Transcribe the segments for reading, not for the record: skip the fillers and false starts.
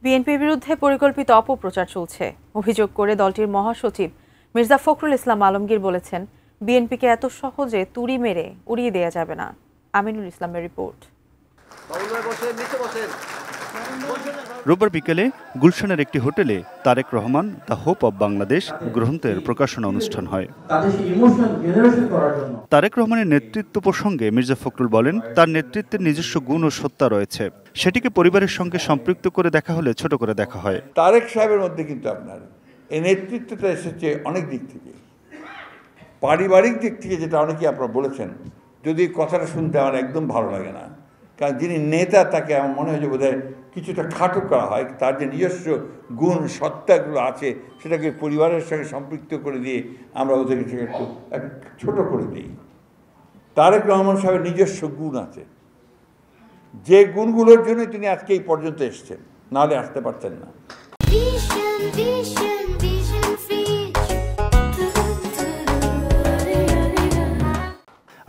বিএনপির বিরুদ্ধে পরিকল্পিত অপপ্রচার চলছে অভিযোগ করে দলটির মহাসচিব মির্জা ফখরুল ইসলাম আলমগীর বলেছেন, বিএনপিকে এত সহজে তুড়ি মেরে উড়িয়ে দেয়া যাবে না। আমিনুল ইসলামের রিপোর্ট। রোববার বিকেলে গুলশানের একটি হোটেলে Tarique Rahman the hope of Bangladesh গ্রন্থের প্রকাশনা অনুষ্ঠান হয়। তারেক রহমানের নেতৃত্ব প্রসঙ্গে মির্জা ফখরুল বলেন, তার নেতৃত্বের নিজস্ব গুণ ও সত্তা রয়েছে, সেটিকে পরিবারের সঙ্গে সম্পৃক্ত করে দেখা হলে ছোট করে দেখা হয়। তারেক সাহেবের মধ্যে কিন্তু আপনার এই নেতৃত্বটা এসেছে অনেক দিক থেকে, পারিবারিক দিক থেকে, যেটা অনেকেই আপনারা বলেছেন। যদি কথাটা শুনতে আমার একদম ভালো লাগে না, কারণ যিনি নেতা তাকে আমার মনে হয় যে বোধহয় কিছুটা খাটো করা হয়। তার যে নিজস্ব গুণ সত্তাগুলো আছে সেটাকে পরিবারের সঙ্গে সম্পৃক্ত করে দিয়ে আমরা ওদেরকে একটু ছোট করে দিই। তারেক রহমান সাহেবের নিজস্ব গুণ আছে, যে গুণগুলোর জন্য তিনি আজকে এই পর্যন্ত এসছেন, নাহলে আসতে পারতেন না।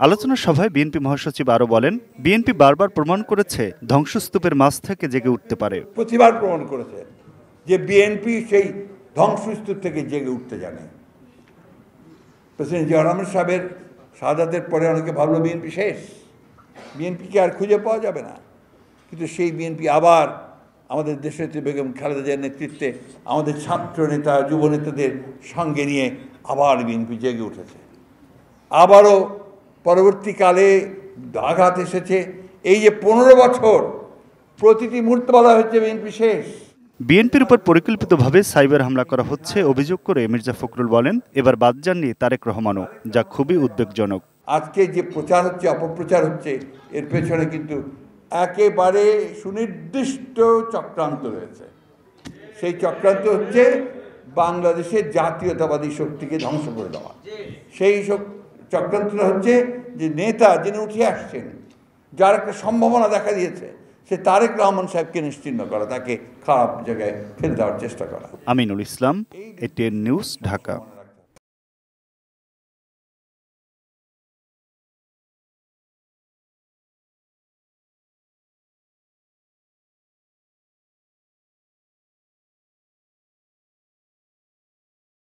আলোচনা সভায় বিএনপি মহাসচিব আরও বলেন, বিএনপি বারবার প্রমাণ করেছে ধ্বংসস্তূপের মাঝ থেকে জেগে উঠতে পারে। প্রতিবার প্রমাণ করেছে যে বিএনপি সেই ধ্বংসস্তূপ থেকে জেগে উঠতে জানে। প্রেসিডেন্ট জিয়া রহমান সাহেবের শাহাদাতের পরে অনেকে ভাবলো বিএনপি শেষ, বিএনপিকে আর খুঁজে পাওয়া যাবে না। কিন্তু সেই বিএনপি আবার আমাদের দেশনেত্রী বেগম খালেদা জিয়ার নেতৃত্বে আমাদের ছাত্র নেতা যুব নেতাদের সঙ্গে নিয়ে আবার বিএনপি জেগে উঠেছে। আবারও পরবর্তীকালে আঘাত এসেছে। এই যে 15 বছর প্রতিটি মুহূর্তে বলা হচ্ছে বিএনপি শেষ। বিএনপির উপর পরিকল্পিতভাবে সাইবার হামলা করা হচ্ছে অভিযোগ করে মির্জা ফখরুল বলেন, এবার বাদ যাননি তারেক রহমানও, যা খুবই উদ্বেগজনক। আজকে যে প্রচার হচ্ছে, অপপ্রচার হচ্ছে, এর পেছনে কিন্তু একেবারে সুনির্দিষ্ট চক্রান্ত রয়েছে। সেই চক্রান্ত হচ্ছে বাংলাদেশের জাতীয়তাবাদী শক্তিকে ধ্বংস করে দেওয়া। সেই চক্রান্তটা হচ্ছে যে নেতা যিনি উঠে আসছেন, যার একটা সম্ভাবনা দেখা দিয়েছে, সে তারেক রহমান সাহেবকে নিশ্চিহ্ন করা, তাকে খারাপ জায়গায় ফেলে দেওয়ার চেষ্টা করা। Aminul Islam, ATN news, Dhaka.